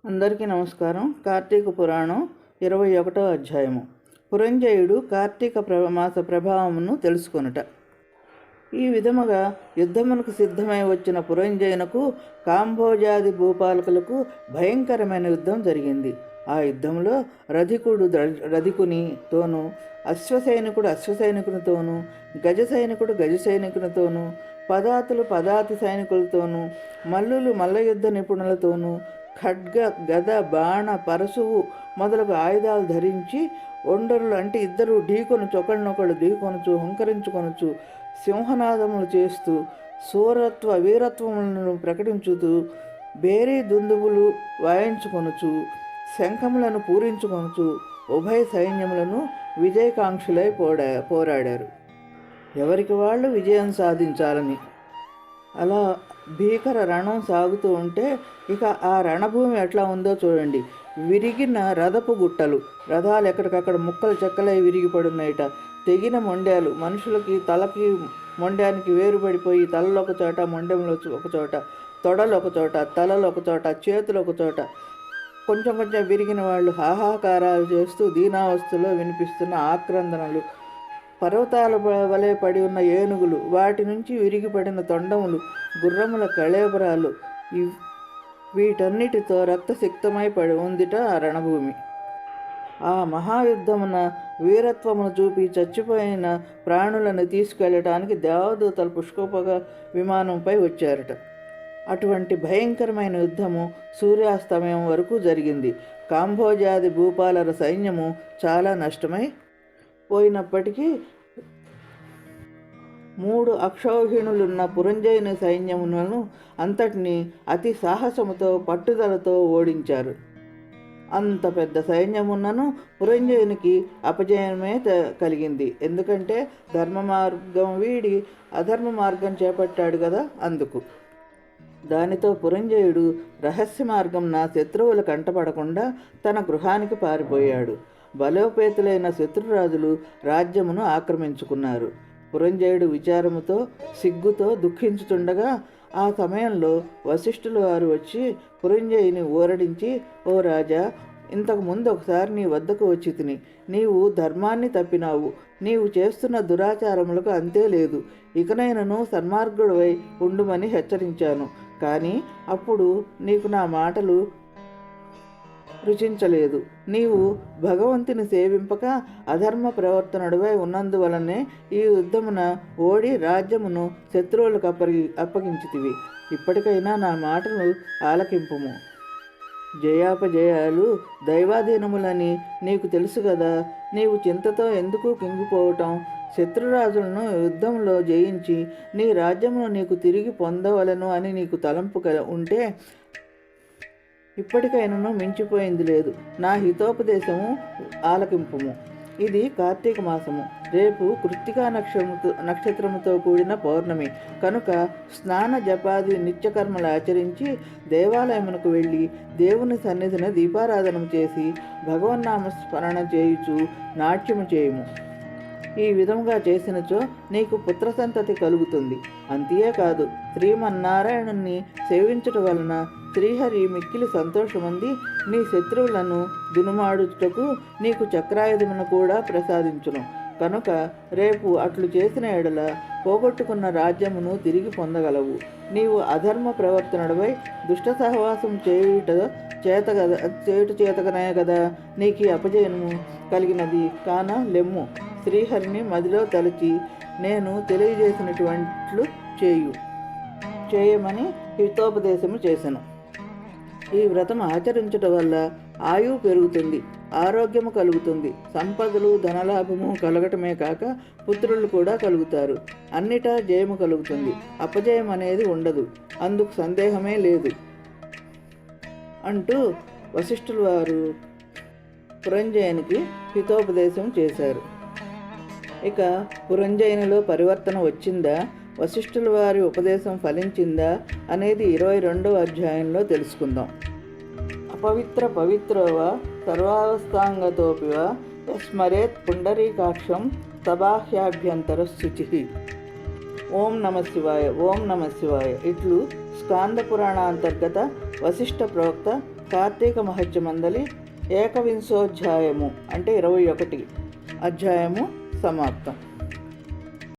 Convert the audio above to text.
అందరికీ నమస్కారం. కార్తీక పురాణం 21వ అధ్యాయము. పురంజయుడు కార్తీక మాస ప్రభావమును తెలుసుకొనుట. ఈ విధముగా యుద్ధమునకు సిద్ధమై వచ్చిన పురంజయునకు కాంభోజాది భూపాలకులకు భయంకరమైన యుద్ధం జరిగింది. ఆ యుద్ధంలో రధికుడు రధికునితోనూ, అశ్వసైనికుడు అశ్వసైనికునితోనూ, గజ సైనికుడు గజ సైనికునితోనూ, పదాతులు పదాతి సైనికులతోనూ, మల్లులు మల్లయుద్ధ నిపుణులతోనూ, ఖడ్గ గద బాణ పరశువు మొదలగు ఆయుధాలు ధరించి ఒండరులు అంటే ఇద్దరు ఢీకొనుచు ఒకళ్ళనొకళ్ళు ఢీకొనుచు హుంకరించుకొనుచు సింహనాదములు చేస్తూ సూరత్వ వీరత్వములను ప్రకటించుతూ బేరీ దుందుబులు వాయించుకొనుచు శంఖములను పూరించుకొనుచు ఉభయ సైన్యములను విజయకాంక్షులై పోరాడారు. ఎవరికి వాళ్ళు విజయం సాధించాలని. అలా భీకర రణం సాగుతూ ఉంటే ఇక ఆ రణభూమి ఎట్లా ఉందో చూడండి. విరిగిన రథపు గుట్టలు, రథాలు ఎక్కడికక్కడ ముక్కలు చెక్కలై విరిగిపడున్నాయిట. తెగిన మొండ్యాలు, మనుషులకి తలకి మొండ్యానికి వేరుపడిపోయి తలలు ఒక చోట, మొండెములు ఒక చోట, తొడలు ఒక చోట, తలలు ఒక చోట, చేతులు ఒక చోట, కొంచెం కొంచెం విరిగిన వాళ్ళు హాహాకారాలు చేస్తూ దీనావస్థలో వినిపిస్తున్న ఆక్రందనలు, పర్వతాల వలె పడి ఉన్న ఏనుగులు, వాటి నుంచి విరిగిపడిన తొండములు, గుర్రముల కళేబరాలు, వీటన్నిటితో రక్తసిక్తమై పడి ఉందిట ఆ రణభూమి. ఆ మహాయుద్ధమున వీరత్వమును చూపి చచ్చిపోయిన ప్రాణులను తీసుకెళ్ళటానికి దేవదూతలు పుష్పక విమానంపై వచ్చారట. అటువంటి భయంకరమైన యుద్ధము సూర్యాస్తమయం వరకు జరిగింది. కాంభోజాది భూపాలర సైన్యము చాలా నష్టమై పోయినప్పటికీ 3 అక్షౌహిణులున్న పురంజయుని సైన్యములను అంతటిని అతి సాహసముతో పట్టుదలతో ఓడించారు. అంత పెద్ద సైన్యమున్నను పురంజయునికి అపజయమే కలిగింది. ఎందుకంటే ధర్మ మార్గం వీడి అధర్మ మార్గం చేపట్టాడు కదా, అందుకు. దానితో పురంజయుడు రహస్య మార్గంన శత్రువుల కంటపడకుండా తన గృహానికి పారిపోయాడు. బలోపేతులైన శత్రురాజులు రాజ్యమును ఆక్రమించుకున్నారు. పురంజయుడు విచారముతో సిగ్గుతో దుఃఖించుతుండగా ఆ సమయంలో వశిష్ఠుల వారు వచ్చి పురంజయుని ఊరడించి, ఓ రాజా, ఇంతకు ముందు ఒకసారి నీ వద్దకు వచ్చి తిని నీవు ధర్మాన్ని తప్పినావు. నీవు చేస్తున్న దురాచారములకు అంతే లేదు. ఇకనైనను సన్మార్గుడివై ఉండుమని హెచ్చరించాను. కానీ అప్పుడు నీకు నా మాటలు రుచించలేదు. నీవు భగవంతుని సేవింపక అధర్మ ప్రవర్తనుడివై ఉన్నందువలనే ఈ యుద్ధమున ఓడి రాజ్యమును శత్రువులకు అప్పగించితివి. ఇప్పటికైనా నా మాటను ఆలకింపుము. జయాపజయాలు దైవాధీనములని నీకు తెలుసు కదా. నీవు చింతతో ఎందుకు కుంగిపోవటం? శత్రురాజులను యుద్ధంలో జయించి నీ రాజ్యమును నీకు తిరిగి పొందవలను అని నీకు తలంపు ఉంటే ఇప్పటికైనాను మించిపోయింది లేదు. నా హితోపదేశము ఆలకింపుము. ఇది కార్తీక మాసము. రేపు కృత్తికా నక్షత్రముతో కూడిన పౌర్ణమి కనుక స్నాన జపాది నిత్యకర్మలు ఆచరించి దేవాలయమునకు వెళ్ళి దేవుని సన్నిధిని దీపారాధన చేసి భగవన్నామ స్మరణ చేయుచు నాట్యము చేయుము. ఈ విధముగా చేసినచో నీకు పుత్ర సంతతి కలుగుతుంది. అంతేకాదు, శ్రీమన్నారాయణుని సేవించుట వలన శ్రీహరి మిక్కిలి సంతోషముంది నీ శత్రువులను దునుమాడుటకు నీకు చక్రాయుధమును కూడా ప్రసాదించును. కనుక రేపు అట్లు చేసిన ఎడల పోగొట్టుకున్న రాజ్యమును తిరిగి పొందగలవు. నీవు అధర్మ ప్రవర్తనుడివై దుష్ట సహవాసం చేయుట చేతకనే కదా నీకు అపజయము కలిగినది. కాన లెమ్ము, శ్రీహరిని మదిలో తలచి నేను తెలియజేసినట్లు చేయమని హితోపదేశము చేసెను. ఈ వ్రతం ఆచరించటం వల్ల ఆయువు పెరుగుతుంది, ఆరోగ్యము కలుగుతుంది, సంపదలు ధనలాభము కలగటమే కాక పుత్రులు కూడా కలుగుతారు. అన్నిటా జయము కలుగుతుంది, అపజయం అనేది ఉండదు, అందుకు సందేహమే లేదు అంటూ వశిష్ఠుల వారు పురంజయునికి హితోపదేశం చేశారు. ఇక పురంజయునిలో పరివర్తన వచ్చిందా, వశిష్ఠుల వారి ఉపదేశం ఫలించిందా అనేది 22వ అధ్యాయంలో తెలుసుకుందాం. అపవిత్ర పవిత్రోవా సర్వావస్థాంగతోపివా స్మరేత్ పుండరీకాక్షం సబాహ్యాభ్యంతర శుచి. ఓం నమ శివాయ, ఓం నమ శివాయ. ఇట్లు స్కాంద పురాణ అంతర్గత వశిష్ఠ ప్రోక్త కార్తీక మహత్యమందలి ఏకవింశోధ్యాయము అంటే 21 అధ్యాయము సమాప్తం.